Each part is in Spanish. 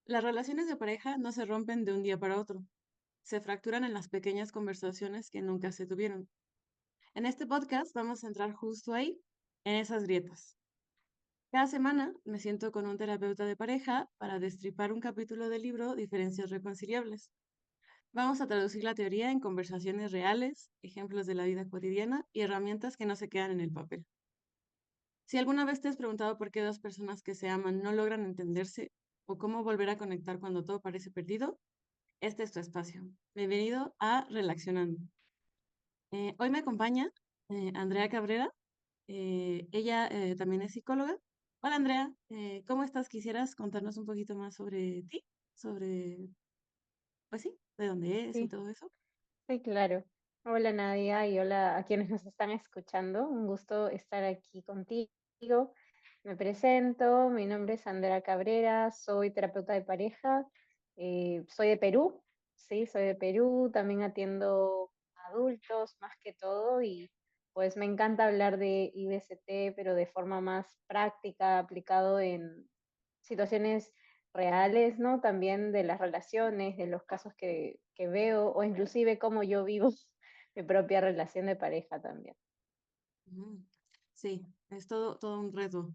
Las relaciones de pareja no se rompen de un día para otro, se fracturan en las pequeñas conversaciones que nunca se tuvieron. En este podcast vamos a entrar justo ahí, en esas grietas. Cada semana me siento con un terapeuta de pareja para destripar un capítulo del libro Diferencias Reconciliables. Vamos a traducir la teoría en conversaciones reales, ejemplos de la vida cotidiana y herramientas que no se quedan en el papel. Si alguna vez te has preguntado por qué dos personas que se aman no logran entenderse o cómo volver a conectar cuando todo parece perdido, este es tu espacio. Bienvenido a Relacionando. Hoy me acompaña Andrea Cabrera. Ella también es psicóloga. Hola Andrea, ¿cómo estás? ¿Quisieras contarnos un poquito más sobre ti? Sobre, pues sí, de dónde es y Sí, todo eso. sí, claro. Hola Nadia y hola a quienes nos están escuchando. Un gusto estar aquí contigo. Me presento, mi nombre es Andrea Cabrera, soy terapeuta de pareja, soy de Perú, sí, soy de Perú, también atiendo adultos más que todo y pues me encanta hablar de IBCT, pero de forma más práctica, aplicado en situaciones reales, ¿no? También de las relaciones, de los casos que veo o inclusive cómo yo vivo mi propia relación de pareja también. Mm, sí, es todo un reto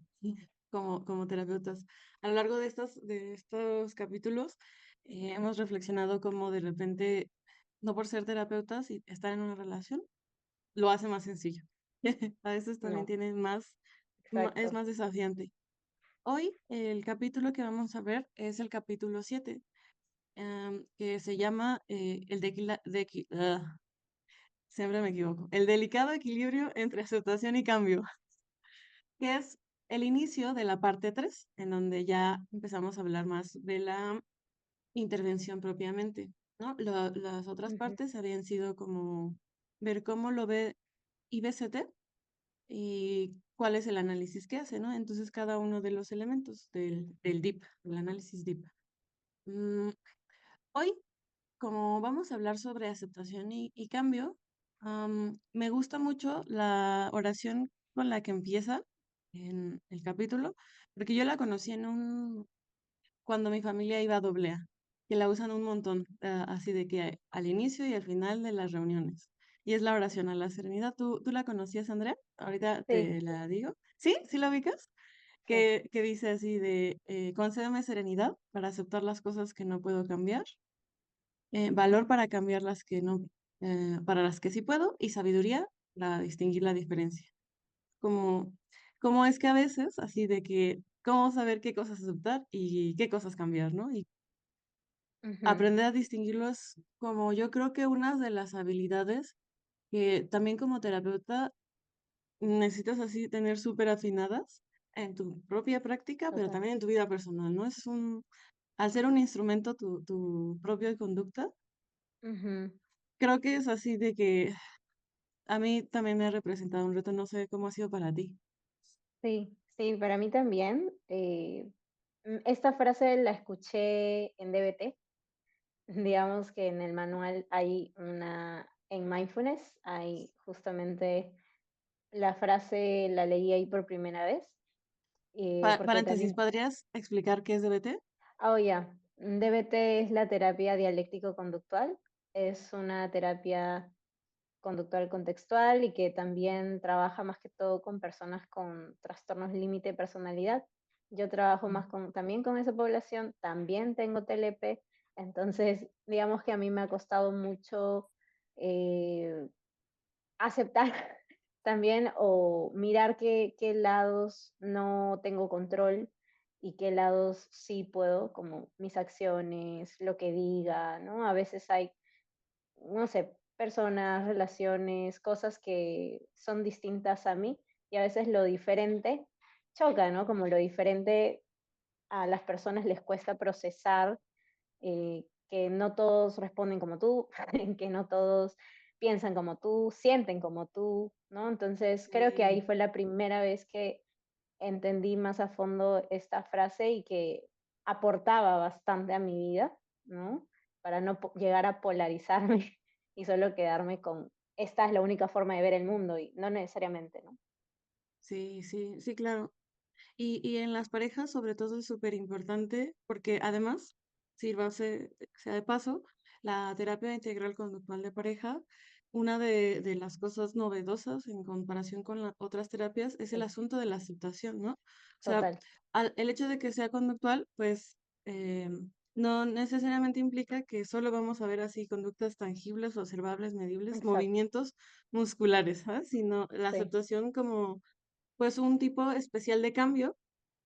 como terapeutas. A lo largo de estos capítulos hemos reflexionado cómo de repente, no por ser terapeutas y estar en una relación, lo hace más sencillo. A veces también No, tiene es exacto. más desafiante. Hoy el capítulo que vamos a ver es el capítulo 7, que se llama siempre me equivoco, el delicado equilibrio entre aceptación y cambio, que es el inicio de la parte 3 en donde ya empezamos a hablar más de la intervención propiamente, ¿no? Las otras Ujú, partes habían sido como ver cómo lo ve IBCT y cuál es el análisis que hace, ¿no? Entonces, cada uno de los elementos del DIP, el análisis DIP. Mm, hoy, como vamos a hablar sobre aceptación y cambio, me gusta mucho la oración con la que empieza en el capítulo, porque yo la conocí cuando mi familia iba a doble A, que la usan un montón, así de que al inicio y al final de las reuniones. Y es la oración a la serenidad. ¿Tú la conocías, Andrea? Ahorita sí, te la digo. ¿Sí? ¿Sí la ubicas? sí. Que dice así de, concédeme serenidad para aceptar las cosas que no puedo cambiar, valor para cambiar las que no, para las que sí puedo, y sabiduría para distinguir la diferencia. Como, como es que a veces, así de que, cómo saber qué cosas aceptar y qué cosas cambiar, ¿no? Y Ujú, aprender a distinguirlos como yo creo que una de las habilidades que también como terapeuta necesitas así tener súper afinadas en tu propia práctica, pero total. también en tu vida personal, ¿no? Al ser un instrumento tu propia conducta, Ujú, creo que es así de que a mí también me ha representado un reto, no sé cómo ha sido para ti. sí, sí, para mí también. Esta frase la escuché en DBT. Digamos que en el manual hay en mindfulness, hay justamente la frase, la leí ahí por primera vez, porque Paréntesis, también, ¿podrías explicar qué es DBT? oh ya, DBT es la terapia dialéctico-conductual, es una terapia conductual contextual y que también trabaja más que todo con personas con trastornos límite de personalidad. Yo trabajo más también con esa población, también tengo TLP, entonces digamos que a mí me ha costado mucho eh, aceptar también o mirar qué lados no tengo control y qué lados sí puedo, como mis acciones, lo que diga, ¿no? A veces hay, no sé, personas, relaciones, cosas que son distintas a mí y a veces lo diferente choca, ¿no? Como lo diferente a las personas les cuesta procesar, que no todos responden como tú, que no todos piensan como tú, sienten como tú, ¿no? Entonces creo que ahí Sí, fue la primera vez que entendí más a fondo esta frase y que aportaba bastante a mi vida, ¿no? Para no llegar a polarizarme y solo quedarme con esta es la única forma de ver el mundo y no necesariamente, ¿no? sí, sí, claro. Y en las parejas, sobre todo, es súper importante porque además, sírvase, sea de paso, la terapia integral conductual de pareja, una de las cosas novedosas en comparación con otras terapias es el Sí, asunto de la aceptación, ¿no? O sea, total, el hecho de que sea conductual, pues eh, no necesariamente implica que solo vamos a ver así conductas tangibles, observables, medibles, exacto, movimientos musculares, ¿sabes? Sino la sí, aceptación como pues un tipo especial de cambio,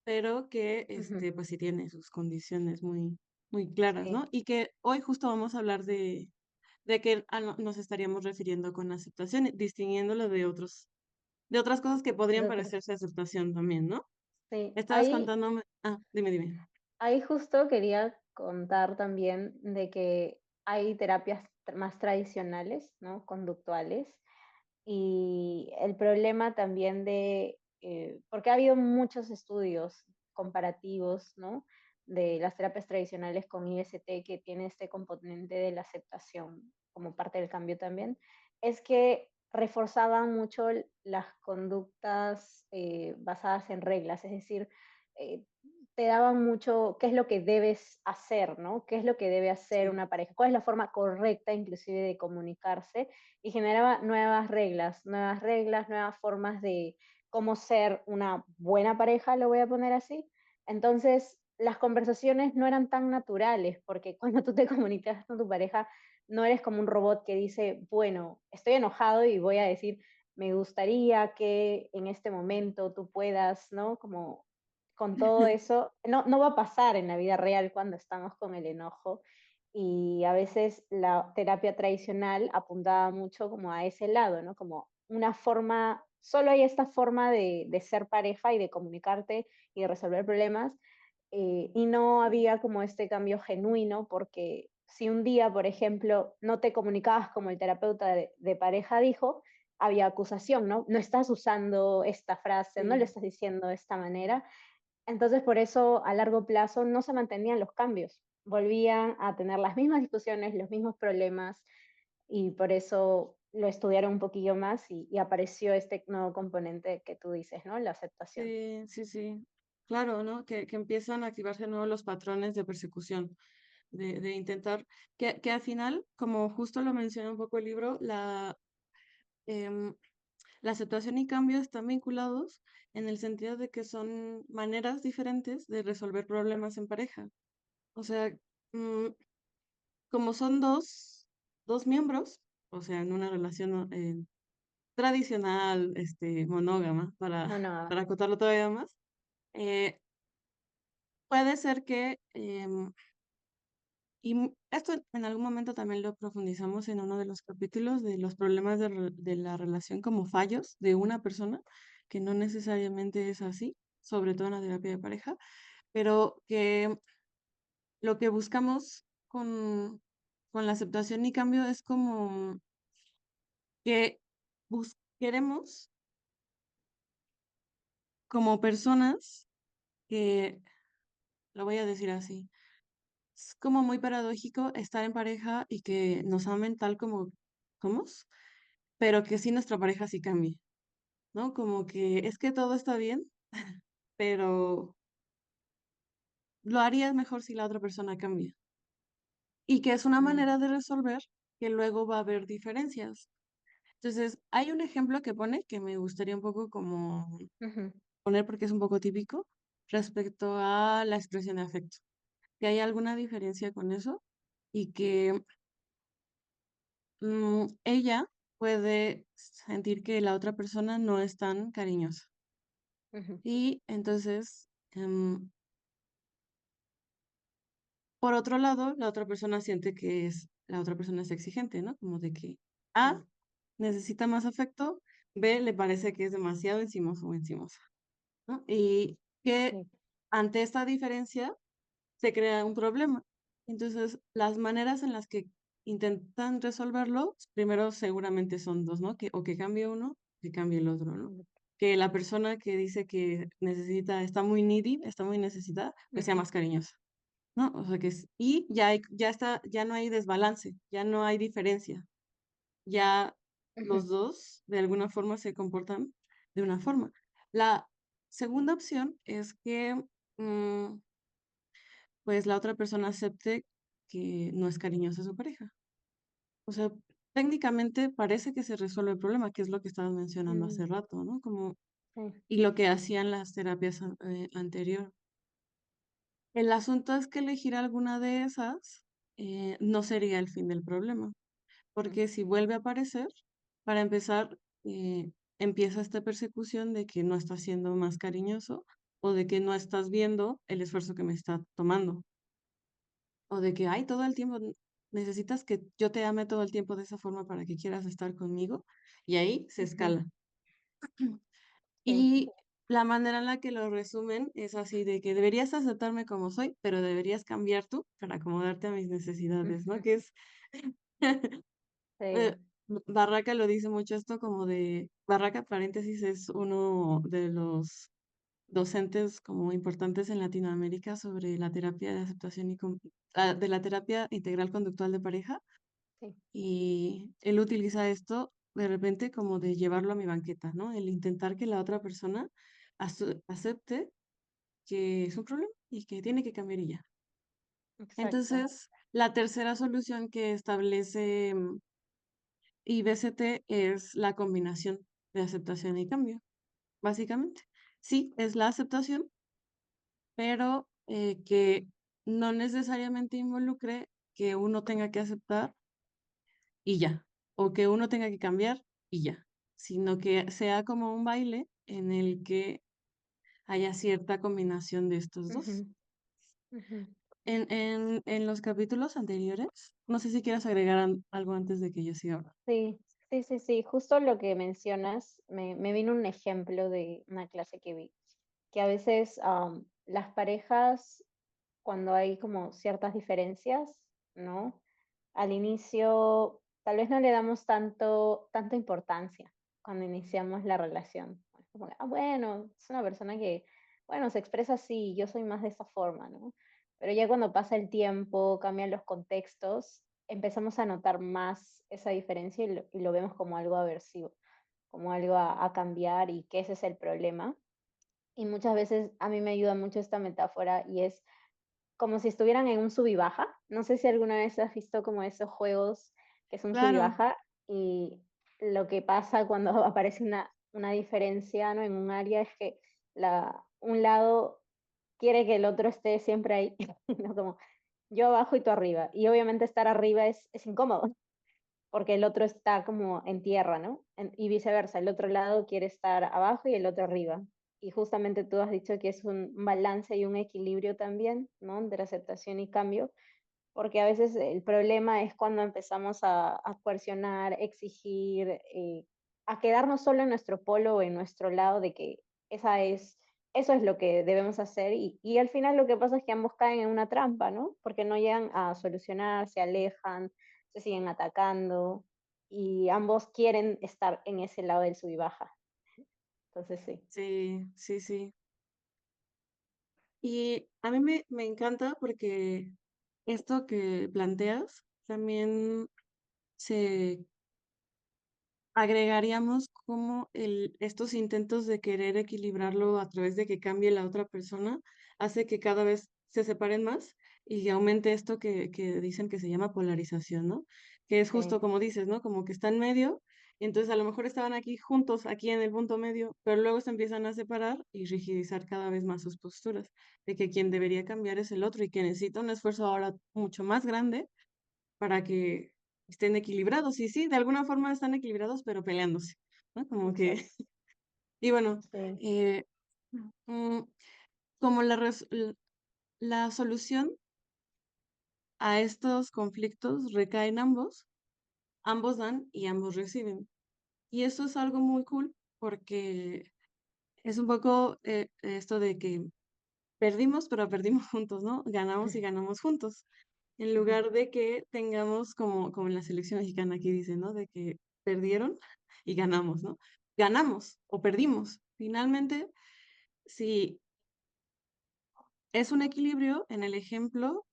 pero que ujú, pues sí tiene sus condiciones muy claras, ¿no? sí, Y que hoy justo vamos a hablar de que nos estaríamos refiriendo con aceptación, distinguiéndolo de otras cosas que podrían de otros. parecerse aceptación también, ¿no? Sí, Estabas contándome, dime. ahí justo quería contar también de que hay terapias más tradicionales, ¿no? Conductuales. Y el problema también porque ha habido muchos estudios comparativos, ¿no? De las terapias tradicionales con IST que tiene este componente de la aceptación como parte del cambio también, es que reforzaban mucho las conductas basadas en reglas, es decir, eh, te daban mucho qué es lo que debes hacer, ¿no? ¿Qué es lo que debe hacer Sí. una pareja? ¿Cuál es la forma correcta inclusive de comunicarse? Y generaba nuevas reglas, nuevas formas de cómo ser una buena pareja, lo voy a poner así. Entonces, las conversaciones no eran tan naturales, porque cuando tú te comunicas con tu pareja, no eres como un robot que dice, bueno, estoy enojado y voy a decir, me gustaría que en este momento tú puedas, ¿no? Como con todo eso, no va a pasar en la vida real cuando estamos con el enojo y a veces la terapia tradicional apuntaba mucho como a ese lado, ¿no? Como una forma, solo hay esta forma de ser pareja y de comunicarte y de resolver problemas, y no había como este cambio genuino, porque si un día, por ejemplo, no te comunicabas como el terapeuta de pareja dijo, había acusación, ¿no? No estás usando esta frase, no le Sí. estás diciendo de esta manera, entonces, por eso a largo plazo no se mantenían los cambios, volvían a tener las mismas discusiones, los mismos problemas, y por eso lo estudiaron un poquillo más y apareció este nuevo componente que tú dices, ¿no? La aceptación. Sí. Claro, ¿no? Que empiezan a activarse de nuevo los patrones de persecución, de intentar, que al final, como justo lo menciona un poco el libro, em, la aceptación y cambio están vinculados en el sentido de que son maneras diferentes de resolver problemas en pareja. O sea, mm, como son dos miembros, o sea, en una relación tradicional, monógama, Monógama. para acotarlo todavía más, eh, puede ser que, esto en algún momento también lo profundizamos en uno de los capítulos de los problemas de la relación como fallos de una persona, que no necesariamente es así, sobre todo en la terapia de pareja, pero que lo que buscamos con la aceptación y cambio es como que queremos como personas que, lo voy a decir así, es como muy paradójico estar en pareja y que nos amen tal como somos, pero que sí nuestra pareja sí cambie, ¿no? Como que es que todo está bien, pero lo harías mejor si la otra persona cambia. Y que es una Mm, manera de resolver que luego va a haber diferencias. Entonces, hay un ejemplo que pone que me gustaría un poco como ujú, poner porque es un poco típico respecto a la expresión de afecto. Que hay alguna diferencia con eso y que ella puede sentir que la otra persona no es tan cariñosa. ujú, Y entonces, por otro lado, la otra persona siente que la otra persona es exigente, ¿no? Como de que A mm, necesita más afecto, B le parece que es demasiado encimoso o encimosa, ¿no? Y que sí, ante esta diferencia se crea un problema. Entonces, las maneras en las que intentan resolverlo, primero seguramente son dos, ¿no? O que cambie uno, que cambie el otro, ¿no? mm, Que la persona que dice que está muy needy, está muy necesitada, pues sea ujú, más cariñosa, ¿no? O sea que y ya no hay desbalance, ya no hay diferencia, ya ujú, los dos de alguna forma se comportan de una forma. La segunda opción es que mm, pues la otra persona acepte que no es cariñosa su pareja. O sea, técnicamente parece que se resuelve el problema, que es lo que estabas mencionando Mm, hace rato, ¿no? Como, sí. y lo que hacían las terapias anterior. El asunto es que elegir alguna de esas no sería el fin del problema, Mm, porque si vuelve a aparecer, para empezar, empieza esta persecución de que no estás siendo más cariñoso o de que no estás viendo el esfuerzo que me está tomando o de que, ay, todo el tiempo necesitas que yo te ame todo el tiempo de esa forma para que quieras estar conmigo y ahí se ujú, escala. sí. Y la manera en la que lo resumen es así de que deberías aceptarme como soy, pero deberías cambiar tú para acomodarte a mis necesidades, ¿no? Ujú, Que es, sí. eh, Barraca lo dice mucho esto como de, Barraca paréntesis es uno de los docentes como importantes en Latinoamérica sobre la terapia de aceptación de la terapia integral conductual de pareja. Sí. Y él utiliza esto de repente como de llevarlo a mi banqueta, ¿no? El intentar que la otra persona acepte que es un problema y que tiene que cambiar y ya. Exacto. Entonces, la tercera solución que establece IBCT es la combinación de aceptación y cambio, básicamente. Sí, es la aceptación, pero que no necesariamente involucre que uno tenga que aceptar y ya, o que uno tenga que cambiar y ya, sino que sea como un baile en el que haya cierta combinación de estos Ujú, dos. ujú. En los capítulos anteriores, no sé si quieras agregar algo antes de que yo siga hablando. Sí, sí, sí, sí. Justo lo que mencionas, me vino un ejemplo de una clase que vi, que a veces las parejas, cuando hay como ciertas diferencias, ¿no? Al inicio, tal vez no le damos tanta importancia cuando iniciamos la relación. Es como, ah, bueno, es una persona que, bueno, se expresa así, yo soy más de esa forma, ¿no? Pero ya cuando pasa el tiempo, cambian los contextos, empezamos a notar más esa diferencia y lo vemos como algo aversivo, como algo a cambiar y que ese es el problema. Y muchas veces a mí me ayuda mucho esta metáfora y es como si estuvieran en un sub y baja. No sé si alguna vez has visto como esos juegos que son sub y Claro, baja y lo que pasa cuando aparece una diferencia, ¿no? En un área es que un lado quiere que el otro esté siempre ahí, ¿no? Como yo abajo y tú arriba. Y obviamente estar arriba es incómodo porque el otro está como en tierra, ¿no? Y viceversa, el otro lado quiere estar abajo y el otro arriba. Y justamente tú has dicho que es un balance y un equilibrio también, ¿no? Entre aceptación y cambio, porque a veces el problema es cuando empezamos a coercionar, exigir, a quedarnos solo en nuestro polo o en nuestro lado de que esa es, eso es lo que debemos hacer y al final lo que pasa es que ambos caen en una trampa, ¿no? Porque no llegan a solucionar, se alejan, se siguen atacando y ambos quieren estar en ese lado del sub y baja. Entonces sí, sí, sí, sí. Y a mí me encanta porque esto que planteas también se agregaríamos como estos intentos de querer equilibrarlo a través de que cambie la otra persona, hace que cada vez se separen más y aumente esto que dicen que se llama polarización, ¿no? Que es sí, justo como dices, ¿no? Como que está en medio, y entonces a lo mejor estaban aquí juntos, aquí en el punto medio, pero luego se empiezan a separar y rigidizar cada vez más sus posturas, de que quien debería cambiar es el otro y que necesita un esfuerzo ahora mucho más grande para que estén equilibrados. Y sí, de alguna forma están equilibrados, pero peleándose, ¿no? Como que, exacto, y bueno, sí, eh, mm, como la solución a estos conflictos recae en ambos, ambos dan y ambos reciben. Y eso es algo muy cool porque es un poco esto de que perdimos, pero perdimos juntos, ¿no? Ganamos y ganamos juntos. En ujú, lugar de que tengamos como en la selección mexicana aquí dice, ¿no? De que perdieron y ganamos, ¿no? Ganamos o perdimos. Finalmente, si es un equilibrio en el ejemplo,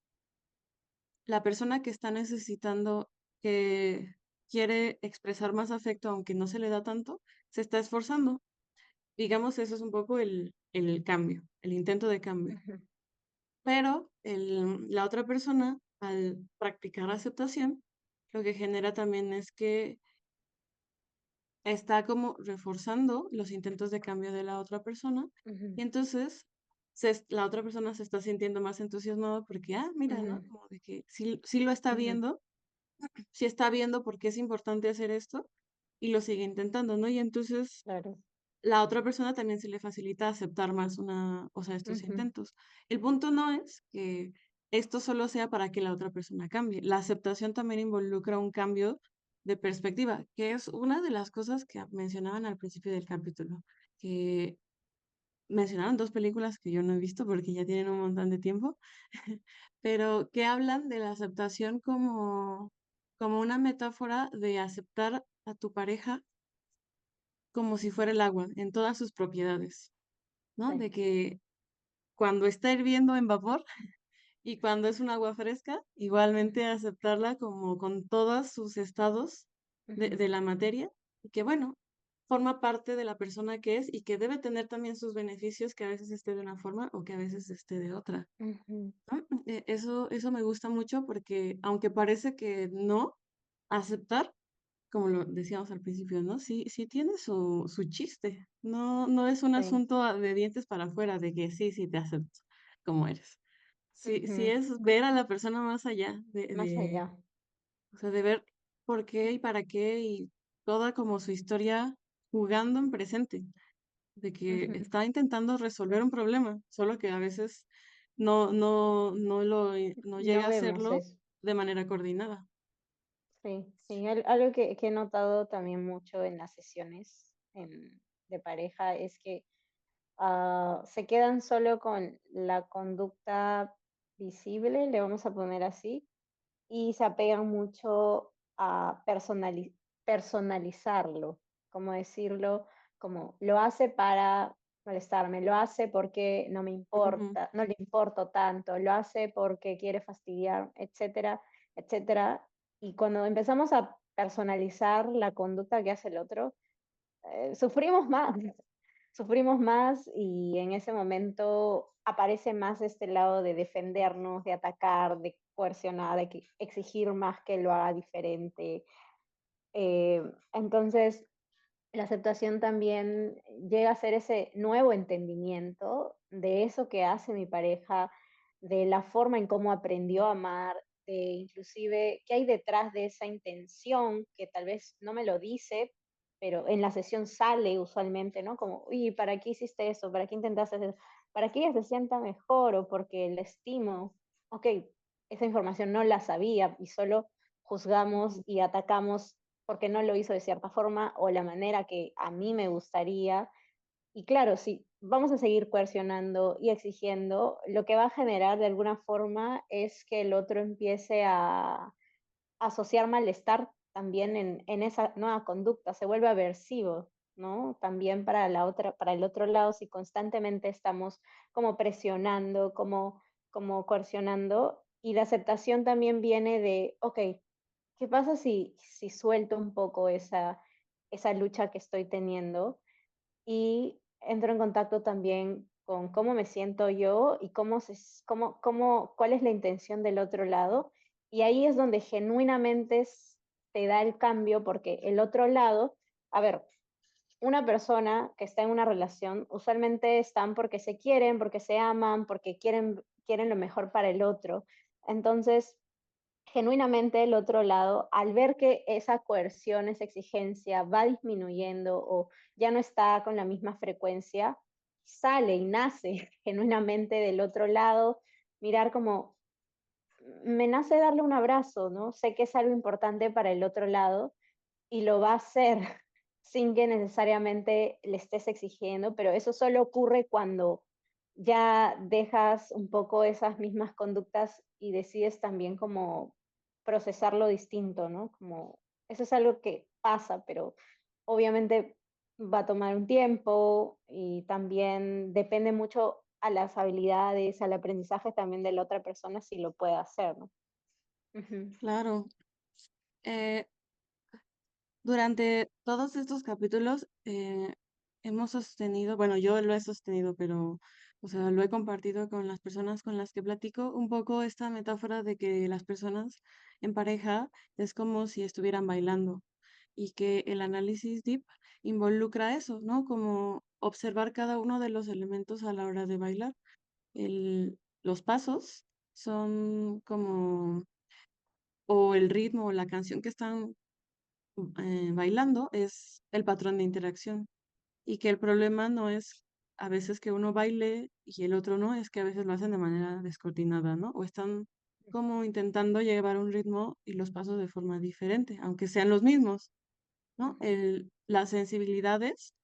la persona que está necesitando, que quiere expresar más afecto, aunque no se le da tanto, se está esforzando. Digamos, eso es un poco el cambio, el intento de cambio. ujú. pero la otra persona, al practicar aceptación, lo que genera también es que está como reforzando los intentos de cambio de la otra persona Ujú, y entonces la otra persona se está sintiendo más entusiasmada porque, mira, ¿no? ujú, Como de que sí lo está ujú, viendo, sí está viendo por qué es importante hacer esto y lo sigue intentando, ¿no? Y entonces claro. la otra persona también se le facilita aceptar más o sea, estos Ujú, intentos. El punto no es que esto solo sea para que la otra persona cambie. La aceptación también involucra un cambio de perspectiva, que es una de las cosas que mencionaban al principio del capítulo, que mencionaron dos películas que yo no he visto porque ya tienen un montón de tiempo, pero que hablan de la aceptación como una metáfora de aceptar a tu pareja como si fuera el agua en todas sus propiedades, ¿no? sí. De que cuando está hirviendo en vapor y cuando es un agua fresca, Ujú, igualmente aceptarla como con todos sus estados ujú, de la materia, y que bueno, forma parte de la persona que es y que debe tener también sus beneficios, que a veces esté de una forma o que a veces esté de otra, ujú, ¿no? Eso me gusta mucho porque aunque parece que no, aceptar como lo decíamos al principio, ¿no? Sí, sí tiene su chiste. No, no es un sí. asunto de dientes para afuera, de que sí, te acepto como eres. Sí, sí Ujú, es ver a la persona más allá más allá. o sea, de ver por qué y para qué y toda como su historia jugando en presente, de que Ujú, está intentando resolver un problema, solo que a veces no llega no a vemos hacerlo eso. de manera coordinada. Sí, sí. Algo que he notado también mucho en las sesiones de pareja es que se quedan solo con la conducta visible, le vamos a poner así, y se apegan mucho a personalizarlo, como decirlo, como lo hace para molestarme, lo hace porque no me Ujú, importa, no le importo tanto, lo hace porque quiere fastidiar, etcétera, etcétera. Y cuando empezamos a personalizar la conducta que hace el otro, sufrimos más, sufrimos más y en ese momento aparece más este lado de defendernos, de atacar, de coercionar, de exigir más que lo haga diferente. Entonces, la aceptación también llega a ser ese nuevo entendimiento de eso que hace mi pareja, de la forma en cómo aprendió a amar, de inclusive qué hay detrás de esa intención que tal vez no me lo dice, pero en la sesión sale usualmente, ¿no? Como, uy, ¿para qué hiciste eso? ¿Para qué intentaste hacer eso? Para que ella se sienta mejor o porque la estimo. Ok, esa información no la sabía y solo juzgamos ujú. y atacamos porque no lo hizo de cierta forma o la manera que a mí me gustaría. Y claro, si vamos a seguir coercionando y exigiendo, lo que va a generar de alguna forma es que el otro empiece a asociar malestar también en esa nueva conducta, se vuelve aversivo, ¿no? También para la otra, para el otro lado, si constantemente estamos como presionando, como coercionando, y la aceptación también viene de, ok, ¿qué pasa si suelto un poco esa lucha que estoy teniendo y entro en contacto también con cómo me siento yo y cuál es la intención del otro lado? Y ahí es donde genuinamente te da el cambio porque el otro lado, a ver, una persona que está en una relación usualmente están porque se quieren, porque se aman, porque quieren lo mejor para el otro. Entonces, genuinamente el otro lado, al ver que esa coerción, esa exigencia va disminuyendo o ya no está con la misma frecuencia, sale y nace genuinamente del otro lado, mirar como, me nace darle un abrazo, ¿no? Sé que es algo importante para el otro lado y lo va a hacer sin que necesariamente le estés exigiendo, pero eso solo ocurre cuando ya dejas un poco esas mismas conductas y decides también como procesarlo distinto, ¿no? Como eso es algo que pasa, pero obviamente va a tomar un tiempo y también depende mucho a las habilidades, al aprendizaje también de la otra persona si lo puede hacer, ¿no? Ujú, Claro. Eh, Durante todos estos capítulos hemos sostenido, bueno, yo lo he sostenido, pero O sea, lo he compartido con las personas con las que platico, un poco esta metáfora de que las personas en pareja es como si estuvieran bailando y que el análisis deep involucra eso, ¿no? Como observar cada uno de los elementos a la hora de bailar. Los pasos son como, o el ritmo o la canción que están bailando es el patrón de interacción y que el problema no es a veces que uno baile y el otro no, es que a veces lo hacen de manera descoordinada, ¿no? O están como intentando llevar un ritmo y los pasos de forma diferente, aunque sean los mismos, ¿no? Ujú, Las sensibilidades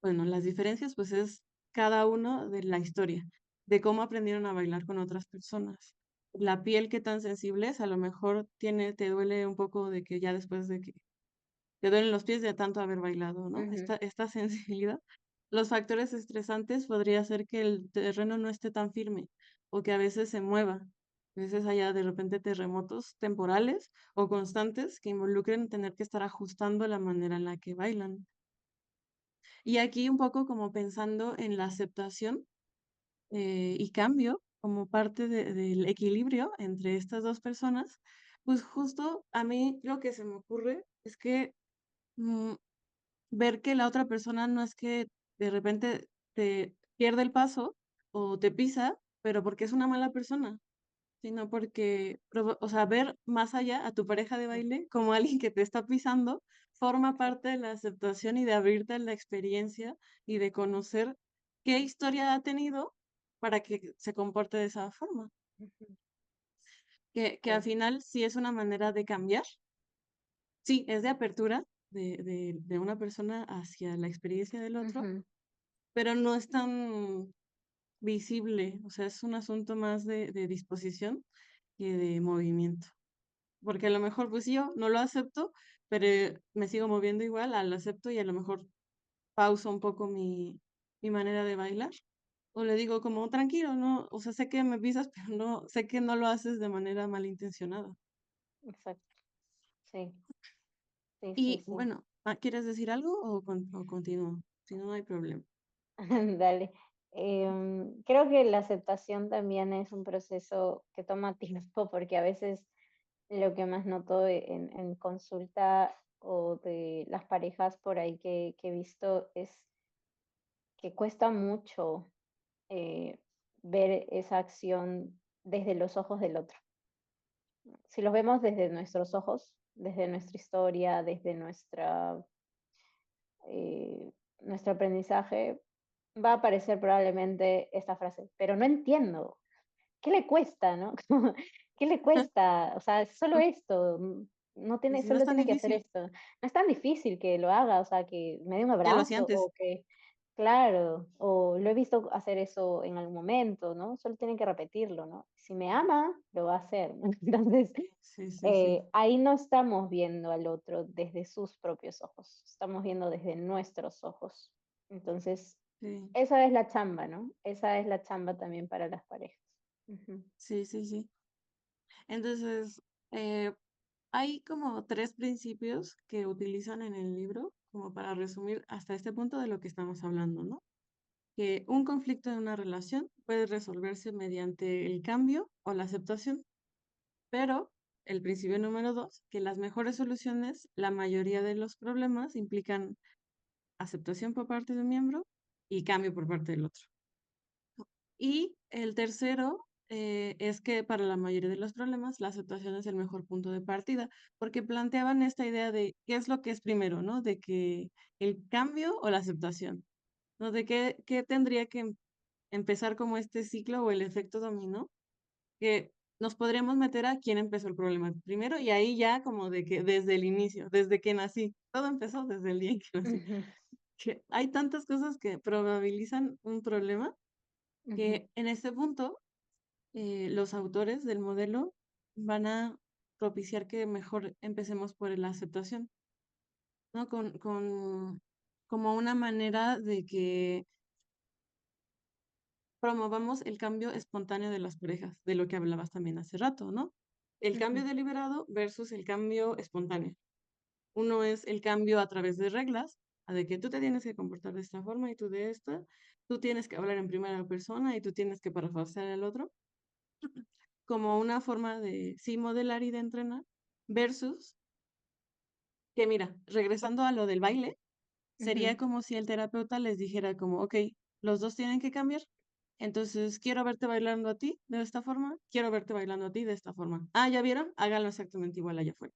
bueno, las diferencias pues es cada uno de la historia, de cómo aprendieron a bailar con otras personas. La piel, qué tan sensible es, a lo mejor te duele un poco de que ya después de que te duelen los pies de tanto haber bailado, ¿no? ujú, Esta sensibilidad. Los factores estresantes podría ser que el terreno no esté tan firme o que a veces se mueva. A veces haya de repente terremotos temporales o constantes que involucren tener que estar ajustando la manera en la que bailan. Y aquí un poco como pensando en la aceptación y cambio como parte del equilibrio entre estas dos personas, pues justo a mí lo que se me ocurre es que mm, ver que la otra persona no es que de repente te pierde el paso o te pisa, pero porque es una mala persona, sino porque, o sea, ver más allá a tu pareja de ujú. baile como alguien que te está pisando, forma Sí. parte de la aceptación y de abrirte a la experiencia y de conocer qué historia ha tenido para que se comporte de esa forma. Ujú, Que al sí. final sí es una manera de cambiar, sí, es de apertura de una persona hacia la experiencia del otro, Ujú, pero no es tan visible, o sea, es un asunto más de disposición que de movimiento. Porque a lo mejor, pues yo no lo acepto, pero me sigo moviendo igual, lo acepto y a lo mejor pauso un poco mi manera de bailar. O le digo como, tranquilo, no, o sea, sé que me pisas, pero no, sé que no lo haces de manera malintencionada. exacto. Sí, sí, sí, Y sí. bueno, ¿quieres decir algo o continúo? Si no, no hay problema. Dale. Creo que la aceptación también es un proceso que toma tiempo porque a veces lo que más noto en consulta o de las parejas por ahí que he visto es que cuesta mucho eh, ver esa acción desde los ojos del otro. Si los vemos desde nuestros ojos, desde nuestra historia, desde nuestro aprendizaje, va a aparecer probablemente esta frase, pero no entiendo. ¿Qué le cuesta, no? Como, ¿qué le cuesta? O sea, es solo esto, no Y tiene, si no es solo tan tiene que hacer difícil, esto. No es tan difícil que lo haga, o sea, que me dé un ya lo abrazo sientes. o que, claro, o lo he visto hacer eso en algún momento, ¿no? Solo tiene que repetirlo, ¿no? Si me ama, lo va a hacer. Entonces, Sí, sí, sí. ahí no estamos viendo al otro desde sus propios ojos, estamos viendo desde nuestros ojos. Entonces, Sí, esa es la chamba, ¿no? Esa es la chamba también para las parejas. Ujú, sí, sí, sí. Entonces, eh, hay como tres principios que utilizan en el libro, como para resumir hasta este punto de lo que estamos hablando, ¿no? Que un conflicto en una relación puede resolverse mediante el cambio o la aceptación, pero el principio número dos, que las mejores soluciones, la mayoría de los problemas implican aceptación por parte de un miembro y cambio por parte del otro. Y el tercero es que para la mayoría de los problemas la aceptación es el mejor punto de partida, porque planteaban esta idea de qué es lo que es primero, ¿no? De que el cambio o la aceptación, ¿no? De qué tendría que empezar como este ciclo o el efecto dominó, que nos podríamos meter a quién empezó el problema primero y ahí ya como de que desde el inicio, desde que nací, todo empezó desde el día en que nací. ujú, Que hay tantas cosas que probabilizan un problema ujú, que en este punto los autores del modelo van a propiciar que mejor empecemos por la aceptación, ¿no? Como una manera de que promovamos el cambio espontáneo de las parejas, de lo que hablabas también hace rato, ¿no? El cambio ujú, deliberado versus el cambio espontáneo. Uno es el cambio a través de reglas, a de que tú te tienes que comportar de esta forma y tú de esta. tú tienes que hablar en primera persona y tú tienes que parafrasear al otro, como una forma de, sí, modelar y de entrenar, versus que mira, regresando a lo del baile, sería Ujú, como si el terapeuta les dijera como, ok, los dos tienen que cambiar. Entonces, quiero verte bailando a ti de esta forma, quiero verte bailando a ti de esta forma. Ah, ¿ya vieron? Háganlo exactamente igual allá afuera.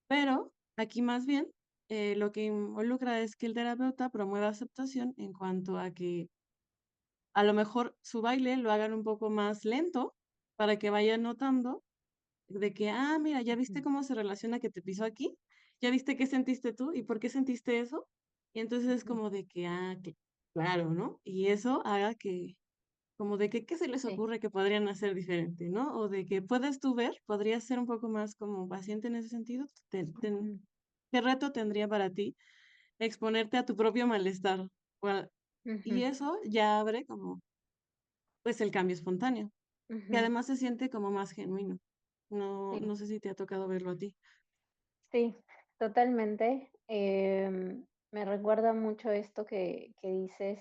Pero aquí más bien, lo que involucra es que el terapeuta promueva aceptación en cuanto a que a lo mejor su baile lo hagan un poco más lento para que vayan notando de que, ah, mira, ya viste ujú, cómo se relaciona que te pisó aquí, ya viste qué sentiste tú y por qué sentiste eso. Y entonces es ujú. como de que, claro, ¿no? Y eso haga que, como de que, ¿qué se les Sí. ocurre que podrían hacer diferente, ¿no? O de que puedes tú ver, podrías ser un poco más como paciente en ese sentido. Ujú, ¿Qué reto tendría para ti exponerte a tu propio malestar? Gua- Y ujú, eso ya abre como, pues, el cambio espontáneo, que ujú. además se siente como más genuino. No, Sí, no sé si te ha tocado verlo a ti. sí, totalmente. Me recuerda mucho esto que dices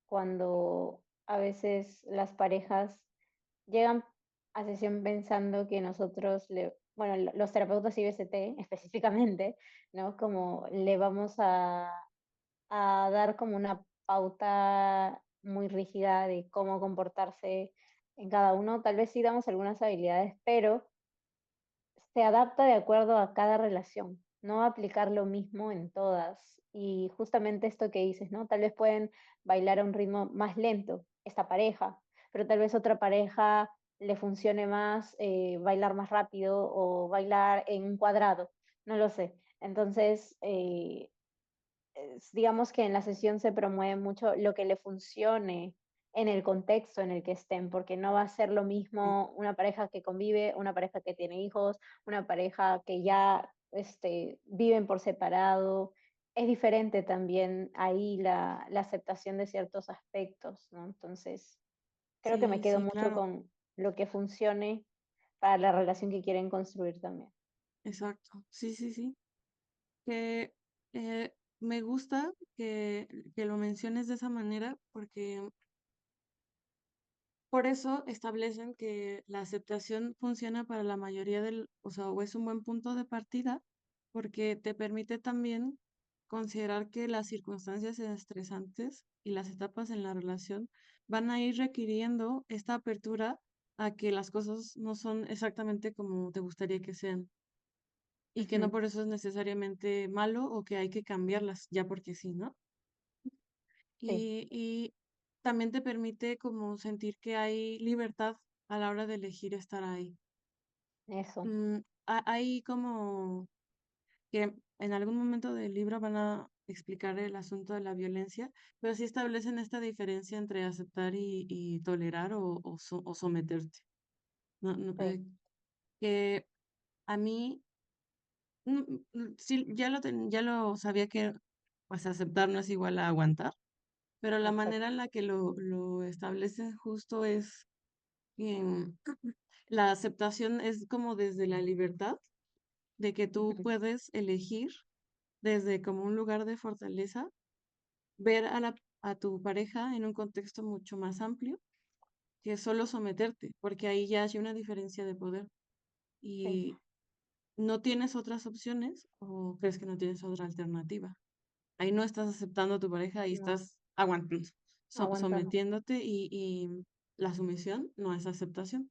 cuando a veces las parejas llegan a sesión pensando que nosotros bueno, los terapeutas IBCT específicamente, ¿no? Como le vamos a dar como una pauta muy rígida de cómo comportarse en cada uno. Tal vez sí damos algunas habilidades, pero se adapta de acuerdo a cada relación, no aplicar lo mismo en todas. Y justamente esto que dices, ¿no? Tal vez pueden bailar a un ritmo más lento, esta pareja, pero tal vez otra pareja le funcione más bailar más rápido o bailar en un cuadrado, no lo sé. Entonces, digamos que en la sesión se promueve mucho lo que le funcione en el contexto en el que estén, porque no va a ser lo Mm, mismo una pareja que convive, una pareja que tiene hijos, una pareja que ya viven por separado. Es diferente también ahí la aceptación de ciertos aspectos, ¿no? Entonces, creo que me sí, quedo sí, mucho claro, con lo que funcione para la relación que quieren construir también. exacto. Sí, sí, sí. Que me gusta que lo menciones de esa manera porque por eso establecen que la aceptación funciona para la mayoría o sea, o es un buen punto de partida porque te permite también considerar que las circunstancias estresantes y las etapas en la relación van a ir requiriendo esta apertura a que las cosas no son exactamente como te gustaría que sean y que no Ujú, por eso es necesariamente malo o que hay que cambiarlas ya porque sí, ¿no? sí, Y también te permite como sentir que hay libertad a la hora de elegir estar ahí. eso, Hay como que en algún momento del libro van a explicar el asunto de la violencia, pero sí establecen esta diferencia entre aceptar y tolerar o someterte. No, no, sí, que a mí, sí, ya lo sabía que pues aceptar no es igual a aguantar, pero la exacto. manera en la que lo establecen justo es que la aceptación es como desde la libertad de que tú Ujú, puedes elegir desde como un lugar de fortaleza, ver a tu pareja en un contexto mucho más amplio que solo someterte, porque ahí ya hay una diferencia de poder sí, y no tienes otras opciones o crees que no tienes otra alternativa. Ahí no estás aceptando a tu pareja, ahí no, estás aguantando, aguantando. sometiéndote y la sumisión no es aceptación.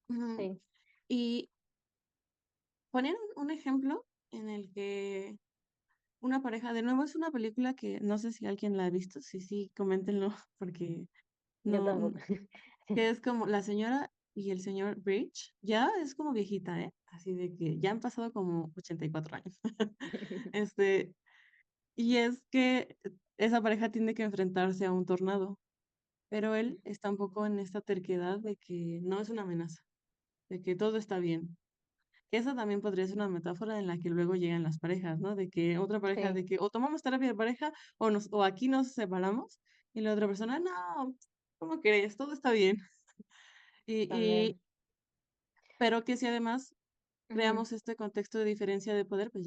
Ujú. Sí, Y poner un ejemplo en el que una pareja, de nuevo es una película que no sé si alguien la ha visto, sí, sí, coméntenlo, porque yo no, tampoco. que es como la señora y el señor Bridge, ya es como viejita, ¿eh? Así de que ya han pasado como 84 años. Este, y es que esa pareja tiene que enfrentarse a un tornado, pero él está un poco en esta terquedad de que no es una amenaza, de que todo está bien. Esa también podría ser una metáfora en la que luego llegan las parejas, ¿no? De que otra pareja, Sí, de que o tomamos terapia de pareja o aquí nos separamos y la otra persona, no, ¿cómo crees? Todo está bien. Y, también. pero que si además Ujú, creamos este contexto de diferencia de poder, pues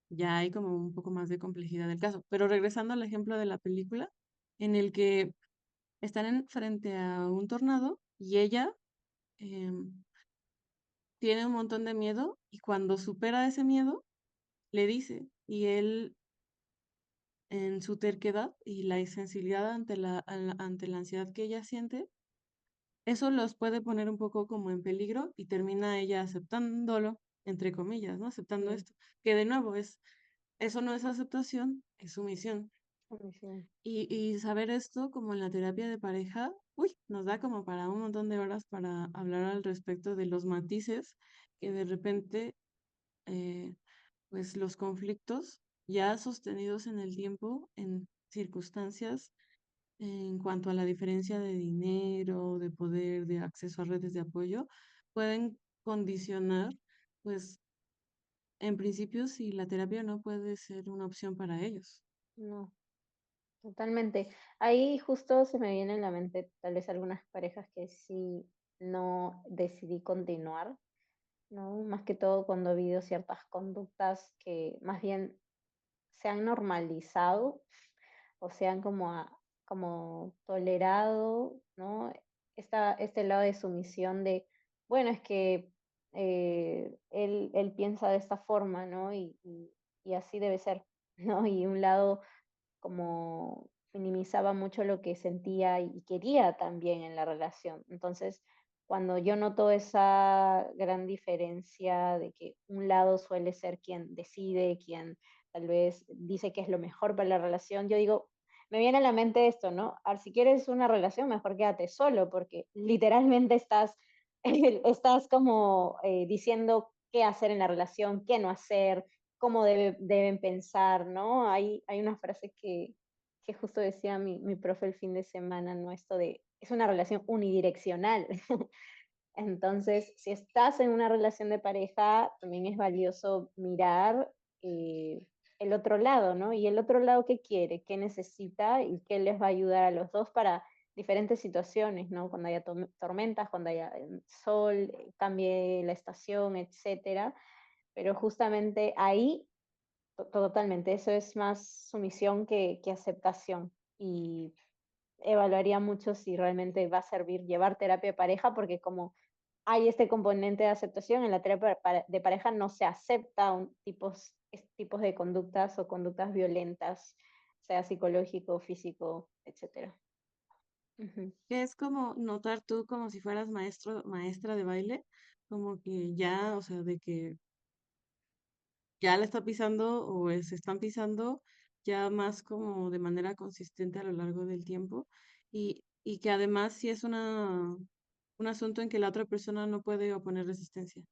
ya hay como un poco más de complejidad del caso. Pero regresando al ejemplo de la película, en el que están frente a un tornado y ella em, tiene un montón de miedo y cuando supera ese miedo, le dice, y él en su terquedad y la insensibilidad ante la ansiedad que ella siente, eso los puede poner un poco como en peligro y termina ella aceptándolo, entre comillas, ¿no? Aceptando Mm, esto, que de nuevo eso no es aceptación, es sumisión. sí, Y saber esto como en la terapia de pareja, uy, nos da como para un montón de horas para hablar al respecto de los matices que de repente, eh, pues los conflictos ya sostenidos en el tiempo, en circunstancias en cuanto a la diferencia de dinero, de poder, de acceso a redes de apoyo, pueden condicionar, pues, en principio, si la terapia no puede ser una opción para ellos. no, totalmente. Ahí justo se me viene en la mente tal vez algunas parejas que sí no decidí continuar, ¿no? Más que todo cuando he habido ciertas conductas que más bien se han normalizado o se han como tolerado, ¿no? Este lado de sumisión de, bueno, es que él piensa de esta forma, ¿no? Y así debe ser, ¿no? Y un lado como minimizaba mucho lo que sentía y quería también en la relación. Entonces, cuando yo noto esa gran diferencia de que un lado suele ser quien decide, quien tal vez dice que es lo mejor para la relación, yo digo, me viene a la mente esto, ¿no? A si quieres una relación, mejor quédate solo, porque literalmente estás como diciendo qué hacer en la relación, qué no hacer, cómo deben pensar, ¿no? Hay una frase que justo decía mi profe el fin de semana, ¿no? Esto de, es una relación unidireccional. Entonces, si estás en una relación de pareja, también es valioso mirar el otro lado, ¿no? Y el otro lado, ¿qué quiere? ¿Qué necesita? Y qué les va a ayudar a los dos para diferentes situaciones, ¿no? Cuando haya tormentas, cuando haya sol, cambie la estación, etcétera. Pero justamente ahí totalmente, eso es más sumisión que aceptación. Y evaluaría mucho si realmente va a servir llevar terapia de pareja, porque como hay este componente de aceptación, en la terapia de pareja no se acepta tipos de conductas o conductas violentas, sea psicológico, físico, etcétera. Ujú, Que es como notar tú como si fueras maestra de baile, como que ya, o sea, de que ya la está pisando o se están pisando ya más como de manera consistente a lo largo del tiempo y que además sí es un asunto en que la otra persona no puede oponer resistencia,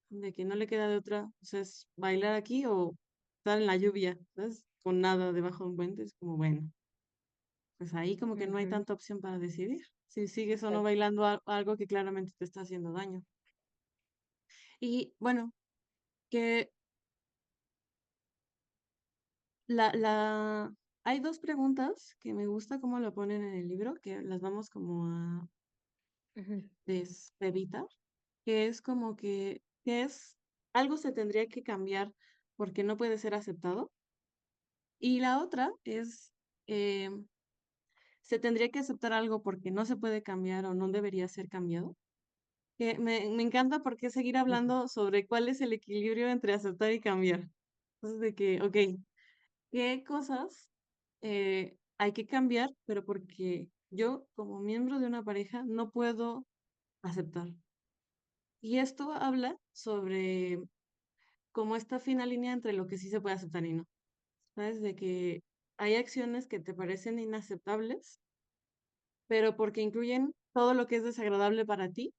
de que no le queda de otra, o sea, es bailar aquí o estar en la lluvia, ¿sabes? Con nada debajo de un puente, es como, bueno, pues ahí como que no hay ujú, tanta opción para decidir si sigues o no exacto. bailando algo que claramente te está haciendo daño. Y bueno, que la... Hay dos preguntas que me gusta cómo lo ponen en el libro, que las vamos como a Ujú, despebitar, que es como que es algo se tendría que cambiar porque no puede ser aceptado. Y la otra es, eh, se tendría que aceptar algo porque no se puede cambiar o no debería ser cambiado. Que me encanta porque seguir ujú, hablando sobre cuál es el equilibrio entre aceptar y cambiar. Entonces, de que, ok, ¿qué cosas hay que cambiar, pero porque yo, como miembro de una pareja, no puedo aceptar? Y esto habla sobre como esta fina línea entre lo que sí se puede aceptar y no. ¿Sabes? De que hay acciones que te parecen inaceptables, pero porque incluyen todo lo que es desagradable para ti,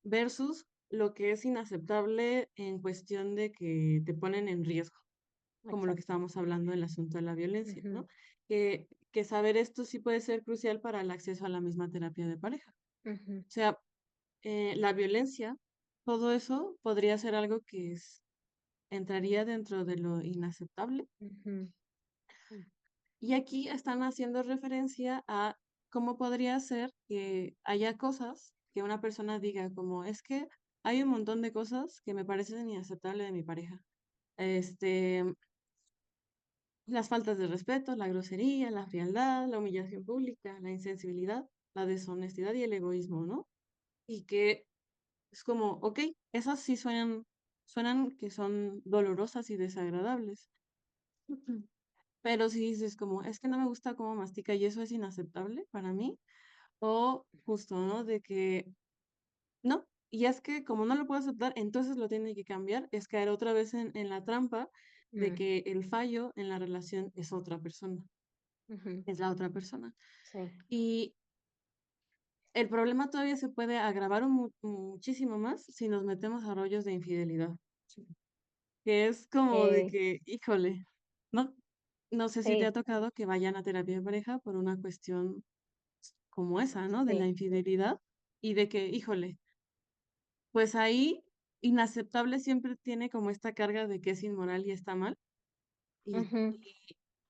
versus lo que es inaceptable en cuestión de que te ponen en riesgo, como lo que exacto. estábamos hablando del asunto de la violencia, Ujú, ¿no? Que saber esto sí puede ser crucial para el acceso a la misma terapia de pareja. ujú, O sea, la violencia, todo eso podría ser algo que entraría dentro de lo inaceptable. ujú, Y aquí están haciendo referencia a cómo podría ser que haya cosas que una persona diga como es que hay un montón de cosas que me parecen inaceptables de mi pareja. Este, las faltas de respeto, la grosería, la frialdad, la humillación pública, la insensibilidad, la deshonestidad y el egoísmo, ¿no? Y que es como, ok, esas sí suenan que son dolorosas y desagradables. Ujú. Pero si dices como, es que no me gusta cómo mastica y eso es inaceptable para mí, o justo, ¿no? De que no, y es que como no lo puedo aceptar, entonces lo tiene que cambiar, es caer otra vez en la trampa de Mm, que el fallo en la relación es otra persona, ujú, es la otra persona. sí, Y el problema todavía se puede agravar muchísimo más si nos metemos a rollos de infidelidad, que es como de eh, que, híjole, no, no sé si te ha sí, tocado que vayan a terapia de pareja por una cuestión como esa, ¿no? De la sí, infidelidad y de que, híjole, pues ahí inaceptable siempre tiene como esta carga de que es inmoral y está mal ujú,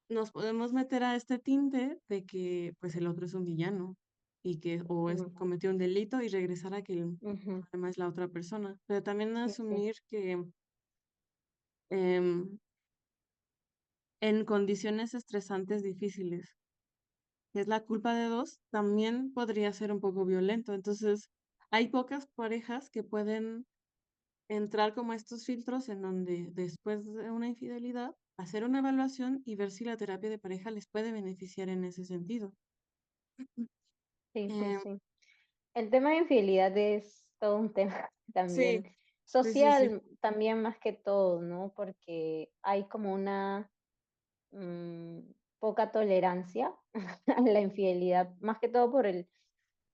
y nos podemos meter a este tinte de que pues el otro es un villano y que mm, cometió un delito y regresar a que el ujú, problema es la otra persona, pero también sí, sí, asumir que em, en condiciones estresantes difíciles, que es la culpa de dos, también podría ser un poco violento. Entonces, hay pocas parejas que pueden entrar como a estos filtros en donde después de una infidelidad, hacer una evaluación y ver si la terapia de pareja les puede beneficiar en ese sentido. sí, sí, Eh, sí. El tema de infidelidad es todo un tema sí, también sí, sí, sí, social, también más que todo, ¿no? Porque hay como una mm, poca tolerancia a la infidelidad, más que todo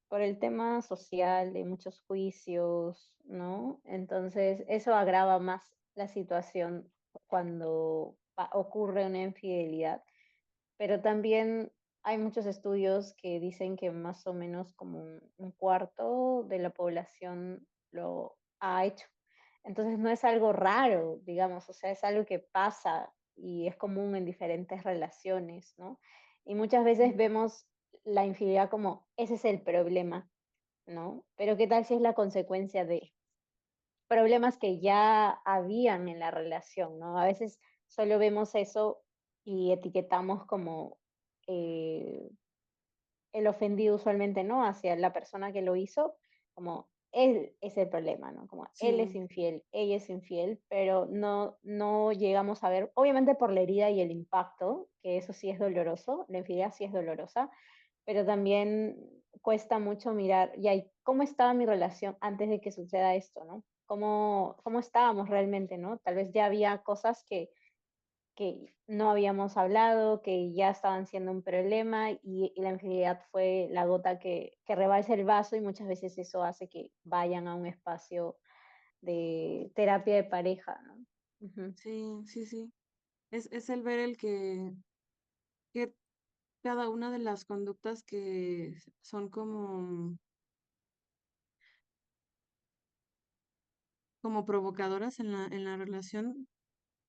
por el tema social de muchos juicios, ¿no? Entonces, eso agrava más la situación cuando ocurre una infidelidad. Pero también hay muchos estudios que dicen que más o menos como un cuarto de la población lo ha hecho. Entonces no es algo raro, digamos, o sea, es algo que pasa y es común en diferentes relaciones, ¿no? Y muchas veces mm, vemos la infidelidad como ese es el problema, ¿no? Pero ¿qué tal si es la consecuencia de problemas que ya habían en la relación, ¿no? A veces solo vemos eso y etiquetamos como eh, el ofendido usualmente, ¿no? Hacia la persona que lo hizo, como él es el problema, ¿no? Como él es sí, infiel, ella es infiel, pero no llegamos a ver, obviamente por la herida y el impacto, que eso sí es doloroso, la infidelidad sí es dolorosa, pero también cuesta mucho mirar, ya, ¿y cómo estaba mi relación antes de que suceda esto, ¿no? ¿Cómo estábamos realmente, ¿no? Tal vez ya había cosas que no habíamos hablado, que ya estaban siendo un problema y la infidelidad fue la gota que rebalsa el vaso y muchas veces eso hace que vayan a un espacio de terapia de pareja, ¿no? Ujú, sí, sí, sí. Es el ver que cada una de las conductas que son como provocadoras en la relación,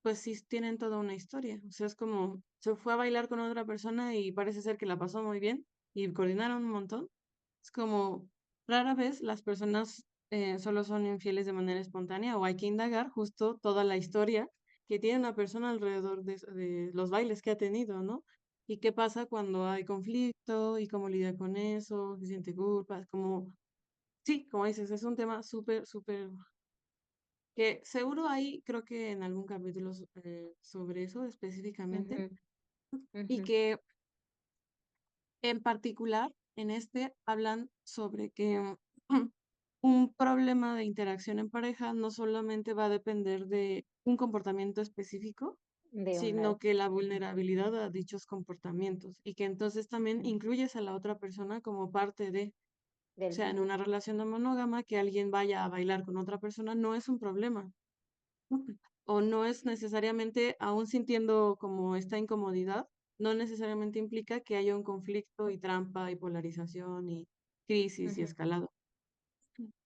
pues sí tienen toda una historia. O sea, es como se fue a bailar con otra persona y parece ser que la pasó muy bien y coordinaron un montón. Es como rara vez las personas solo son infieles de manera espontánea o hay que indagar justo toda la historia que tiene una persona alrededor de los bailes que ha tenido, ¿no? Y qué pasa cuando hay conflicto y cómo lidia con eso, si siente culpa, como, sí, como dices, es un tema súper, súper, que seguro hay, creo que en algún capítulo sobre eso específicamente, ujú, y ujú, que en particular, en este hablan sobre que un problema de interacción en pareja no solamente va a depender de un comportamiento específico, de un sino lado, que la ujú, vulnerabilidad a dichos comportamientos y que entonces también ujú, incluyes a la otra persona como parte de, o del, sea, en una relación no monógama, que alguien vaya a bailar con otra persona no es un problema. O no es necesariamente, aún sintiendo como esta incomodidad, no necesariamente implica que haya un conflicto y trampa y polarización y crisis y ujú, escalado,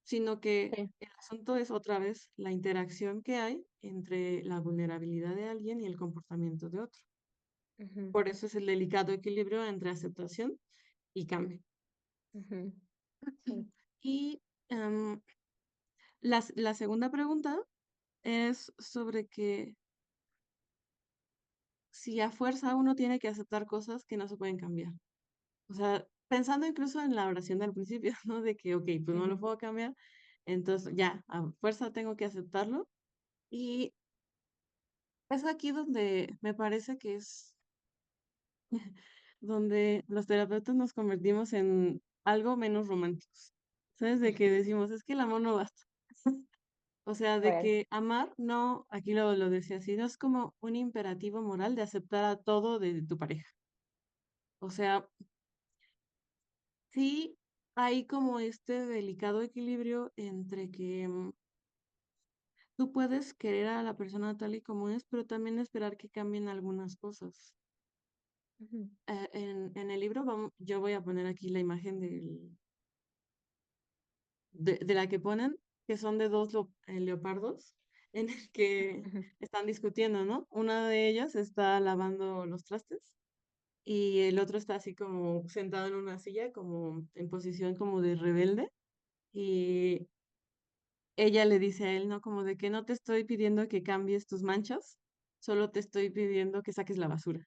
sino que sí, el asunto es otra vez la interacción que hay entre la vulnerabilidad de alguien y el comportamiento de otro. ujú, Por eso es el delicado equilibrio entre aceptación y cambio. ujú, sí, Y la segunda pregunta es sobre que si a fuerza uno tiene que aceptar cosas que no se pueden cambiar. O sea, pensando incluso en la oración del principio, ¿no? De que, ok, pues no lo Ujú, puedo cambiar, entonces ya, a fuerza tengo que aceptarlo. Y es aquí donde me parece que es donde los terapeutas nos convertimos en algo menos románticos. ¿Sabes? De que decimos, es que el amor no basta. O sea, de real. que amar no, aquí lo decía así, no es como un imperativo moral de aceptar a todo de tu pareja. O sea, sí hay como este delicado equilibrio entre que tú puedes querer a la persona tal y como es, pero también esperar que cambien algunas cosas. Ujú, En el libro, yo voy a poner aquí la imagen de la que ponen, que son de dos leopardos, en el que ujú, están discutiendo, ¿no? Una de ellas está lavando los trastes y el otro está así como sentado en una silla, como en posición como de rebelde. Y ella le dice a él, ¿no? Como de que no te estoy pidiendo que cambies tus manchas, solo te estoy pidiendo que saques la basura,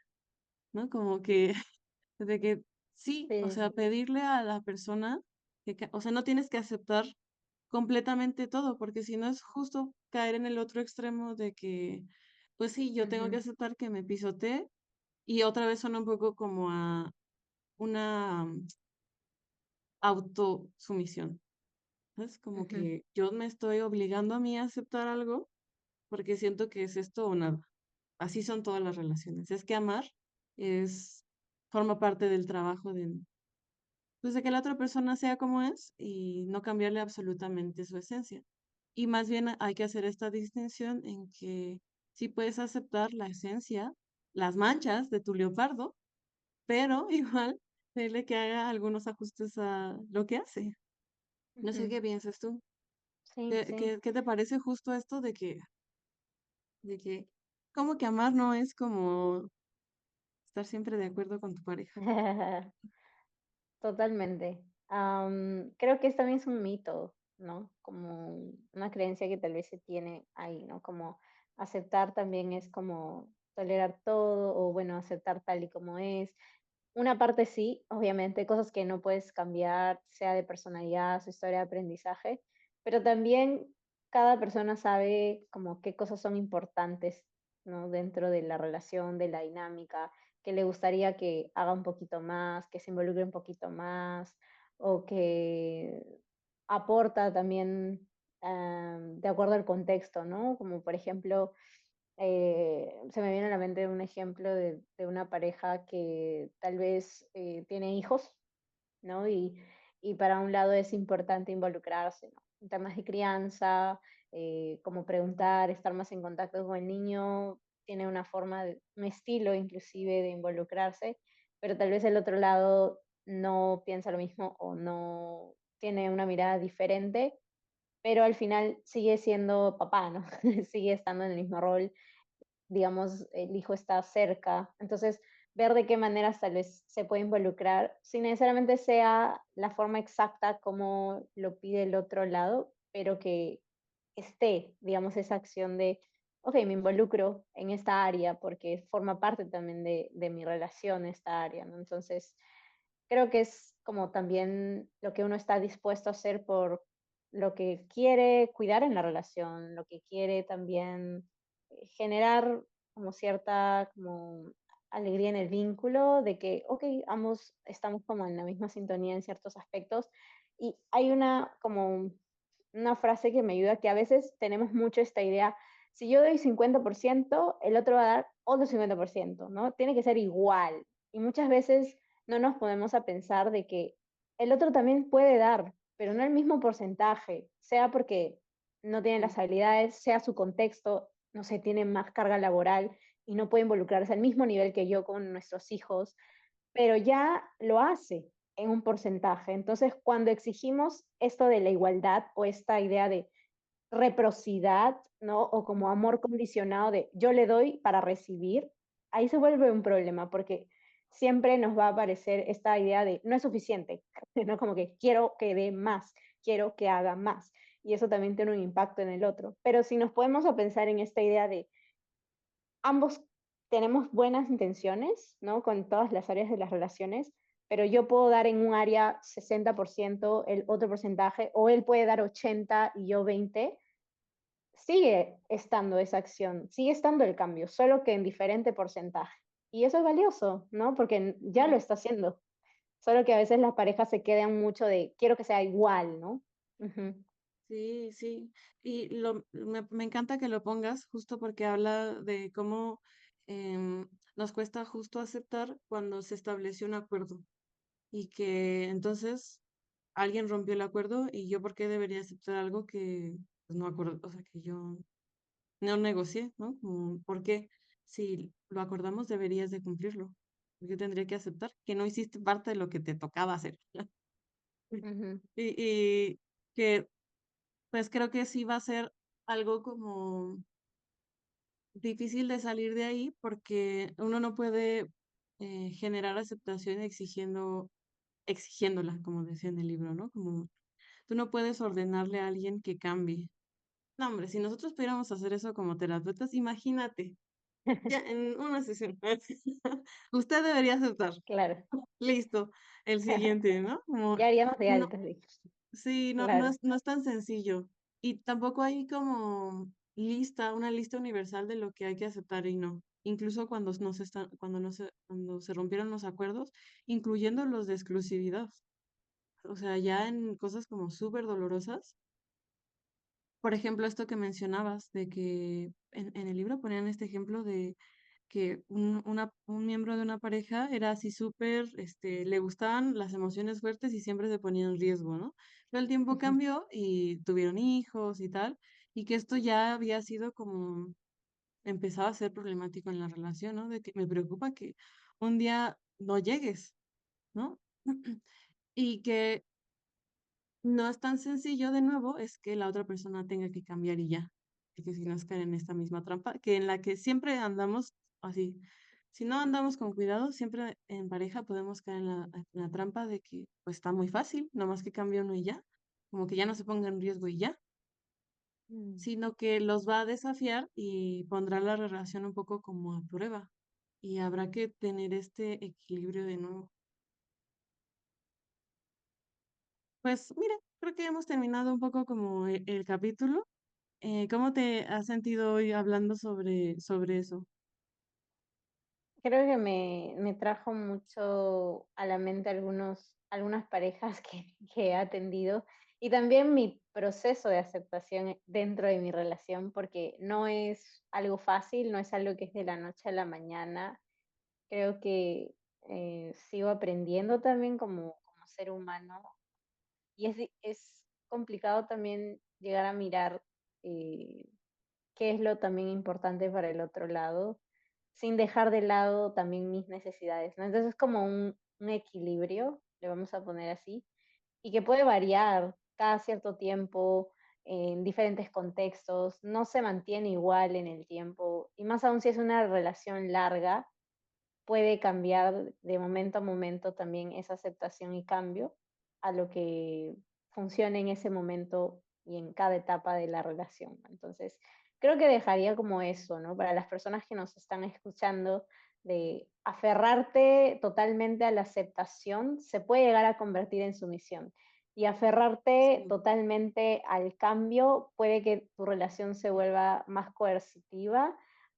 ¿no? Como que, de que sí, o sí, sea, pedirle a la persona o sea, no tienes que aceptar completamente todo, porque si no es justo caer en el otro extremo de que, pues sí, yo tengo que ujú, aceptar que me pisotee y otra vez suena un poco como a una autosumisión. Es como ujú, que yo me estoy obligando a mí a aceptar algo porque siento que es esto o nada. Así son todas las relaciones. Es que amar es, forma parte del trabajo pues de que la otra persona sea como es y no cambiarle absolutamente su esencia. Y más bien hay que hacer esta distinción en que sí puedes aceptar la esencia, las manchas de tu leopardo, pero igual pedirle que haga algunos ajustes a lo que hace. No sé ujú. qué piensas tú. Sí, ¿Qué, sí. qué, qué te parece justo esto de que, como que amar no es como estar siempre de acuerdo con tu pareja? Totalmente. Creo que también es un mito, ¿no? Como una creencia que tal vez se tiene ahí, ¿no? Como aceptar también es como tolerar todo o bueno, aceptar tal y como es. Una parte sí, obviamente, cosas que no puedes cambiar, sea de personalidad, su historia de aprendizaje, pero también cada persona sabe como qué cosas son importantes, ¿no? Dentro de la relación, de la dinámica, que le gustaría que haga un poquito más, que se involucre un poquito más, o que aporta también de acuerdo al contexto, ¿no? Como por ejemplo, se me viene a la mente un ejemplo de una pareja que tal vez tiene hijos, ¿no? Y para un lado es importante involucrarse, ¿no? En temas de crianza, como preguntar, estar más en contacto con el niño, tiene una forma, un estilo inclusive de involucrarse, pero tal vez el otro lado no piensa lo mismo o no tiene una mirada diferente, pero al final sigue siendo papá, ¿no? Sigue estando en el mismo rol, digamos, el hijo está cerca. Entonces, ver de qué maneras tal vez se puede involucrar, sin necesariamente sea la forma exacta como lo pide el otro lado, pero que esté, digamos, esa acción de, ok, me involucro en esta área porque forma parte también de mi relación esta área, ¿no? Entonces, creo que es como también lo que uno está dispuesto a hacer por lo que quiere cuidar en la relación, lo que quiere también generar como cierta como alegría en el vínculo, de que, ok, ambos estamos como en la misma sintonía en ciertos aspectos. Y hay una como una frase que me ayuda, que a veces tenemos mucho esta idea, si yo doy 50% el otro va a dar otro 50%, ¿no? Tiene que ser igual. Y muchas veces no nos ponemos a pensar de que el otro también puede dar, pero no el mismo porcentaje, sea porque no tiene Mm. las habilidades, sea su contexto, no sé, tiene más carga laboral y no puede involucrarse al mismo nivel que yo con nuestros hijos, pero ya lo hace en un porcentaje. Entonces, cuando exigimos esto de la igualdad o esta idea de reciprocidad, ¿no? O como amor condicionado de yo le doy para recibir, ahí se vuelve un problema porque siempre nos va a aparecer esta idea de no es suficiente, ¿no? Como que quiero que dé más, quiero que haga más. Y eso también tiene un impacto en el otro. Pero si nos podemos a pensar en esta idea de ambos tenemos buenas intenciones, ¿no? Con todas las áreas de las relaciones, pero yo puedo dar en un área 60%, el otro porcentaje, o él puede dar 80 y yo 20, sigue estando esa acción, sigue estando el cambio, solo que en diferente porcentaje. Y eso es valioso, ¿no? Porque ya lo Sí, está haciendo. Solo que a veces las parejas se quedan mucho de quiero que sea igual, ¿no? Ujú, sí, sí. Y me encanta que lo pongas justo porque habla de cómo nos cuesta justo aceptar cuando se estableció un acuerdo y que entonces alguien rompió el acuerdo y yo por qué debería aceptar algo que pues, no acuerdo, o sea, que yo no negocié, ¿no? Como, ¿por qué? Si lo acordamos deberías de cumplirlo. Yo tendría que aceptar que no hiciste parte de lo que te tocaba hacer. ujú, Y que pues creo que sí va a ser algo como difícil de salir de ahí porque uno no puede generar aceptación exigiéndola, como decía en el libro, ¿no? Como tú no puedes ordenarle a alguien que cambie. No, hombre, si nosotros pudiéramos hacer eso como terapeutas, imagínate, ya en una sesión, usted debería aceptar. claro. Listo, el siguiente, ¿no? Como, Ya haríamos de no, altas, sí. sí, Claro. no es tan sencillo. Y tampoco hay como una lista universal de lo que hay que aceptar y no. Incluso cuando no se están, cuando no se, cuando se rompieron los acuerdos, incluyendo los de exclusividad. O sea, ya en cosas como súper dolorosas. Por ejemplo, esto que mencionabas, de que en el libro ponían este ejemplo de que un miembro de una pareja era así súper, le gustaban las emociones fuertes y siempre se ponía en riesgo, ¿no? Pero el tiempo Ujú. cambió y tuvieron hijos y tal, y que esto ya había sido como, empezaba a ser problemático en la relación, ¿no? De que me preocupa que un día no llegues, ¿no? Y que no es tan sencillo de nuevo, es que la otra persona tenga que cambiar y ya, porque si no es caer en esta misma trampa, que en la que siempre andamos así. Si no andamos con cuidado, siempre en pareja podemos caer en la trampa de que pues está muy fácil, nomás que cambie uno y ya, como que ya no se ponga en riesgo y ya, Mm. sino que los va a desafiar y pondrá la relación un poco como a prueba. Y habrá que tener este equilibrio de nuevo. Pues mira, creo que hemos terminado un poco como el capítulo. ¿Cómo te has sentido hoy hablando sobre eso? Creo que me trajo mucho a la mente algunas parejas que he atendido y también mi proceso de aceptación dentro de mi relación, porque no es algo fácil, no es algo que es de la noche a la mañana. Creo que sigo aprendiendo también como ser humano y es complicado también llegar a mirar eh, qué es lo también importante para el otro lado, sin dejar de lado también mis necesidades, ¿no? Entonces es como un equilibrio, le vamos a poner así, y que puede variar cada cierto tiempo, en diferentes contextos, no se mantiene igual en el tiempo, y más aún si es una relación larga, puede cambiar de momento a momento también esa aceptación y cambio a lo que funcione en ese momento y en cada etapa de la relación. Entonces, creo que dejaría como eso, ¿no? Para las personas que nos están escuchando, de aferrarte totalmente a la aceptación se puede llegar a convertir en sumisión. Y aferrarte Sí, totalmente al cambio puede que tu relación se vuelva más coercitiva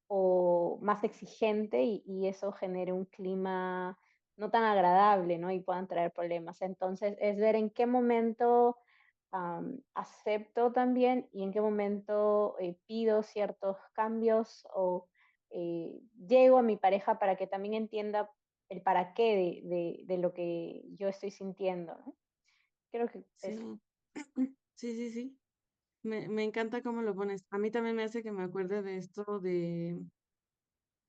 o más exigente y eso genere un clima no tan agradable, ¿no? Y puedan traer problemas. Entonces, es ver en qué momento acepto también y en qué momento pido ciertos cambios o llego a mi pareja para que también entienda el para qué de lo que yo estoy sintiendo, ¿no? Creo que eso. sí, sí, sí, sí. Me encanta cómo lo pones. A mí también me hace que me acuerde de esto de,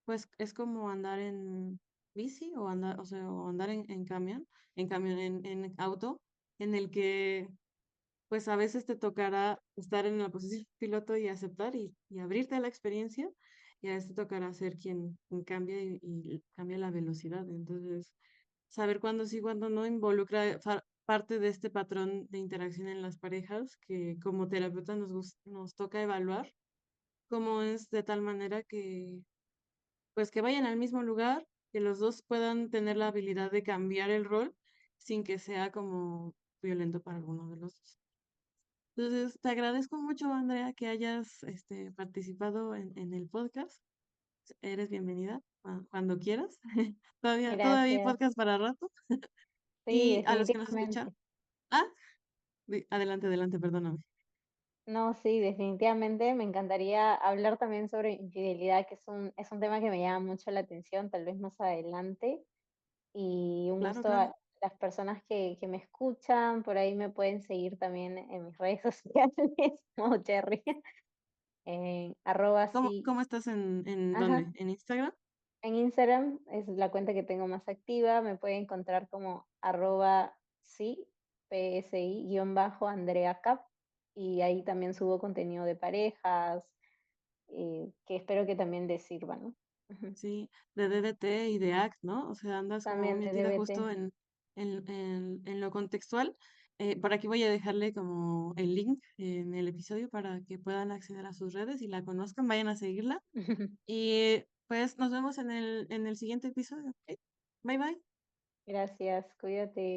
pues es como andar en bici o andar, o sea, o andar en camión, en auto, en el que pues a veces te tocará estar en la posición de piloto y aceptar y abrirte a la experiencia, y a veces te tocará ser quien cambia y cambia la velocidad. Entonces, saber cuándo sí, cuándo no involucra parte de este patrón de interacción en las parejas que como terapeuta nos toca evaluar cómo es de tal manera que pues que vayan al mismo lugar, que los dos puedan tener la habilidad de cambiar el rol sin que sea como violento para alguno de los dos. Entonces, te agradezco mucho, Andrea, que hayas participado en el podcast. Eres bienvenida cuando quieras. Todavía hay Gracias. podcast para rato. Sí, Y a los que nos escuchan. definitivamente. Ah, adelante, adelante, perdóname. No, sí, definitivamente me encantaría hablar también sobre infidelidad, que es un tema que me llama mucho la atención, tal vez más adelante. Y un Claro, gusto claro. a las personas que me escuchan, por ahí me pueden seguir también en mis redes sociales, como Cherry, en arroba sí, ¿Cómo estás en ajá, dónde? ¿En Instagram? en Instagram es la cuenta que tengo más activa, me pueden encontrar como arroba sí, PSI, guión bajo, Andrea Cap, y ahí también subo contenido de parejas, que espero que también les sirva, ¿no? Ujú. Sí, de DDT y de ACT, ¿no? O sea, andas como También de metida DBT. justo en lo contextual. Por aquí voy a dejarle como el link en el episodio para que puedan acceder a sus redes y la conozcan, vayan a seguirla. Y pues nos vemos en el siguiente episodio, ¿ok? Bye bye. Gracias, cuídate.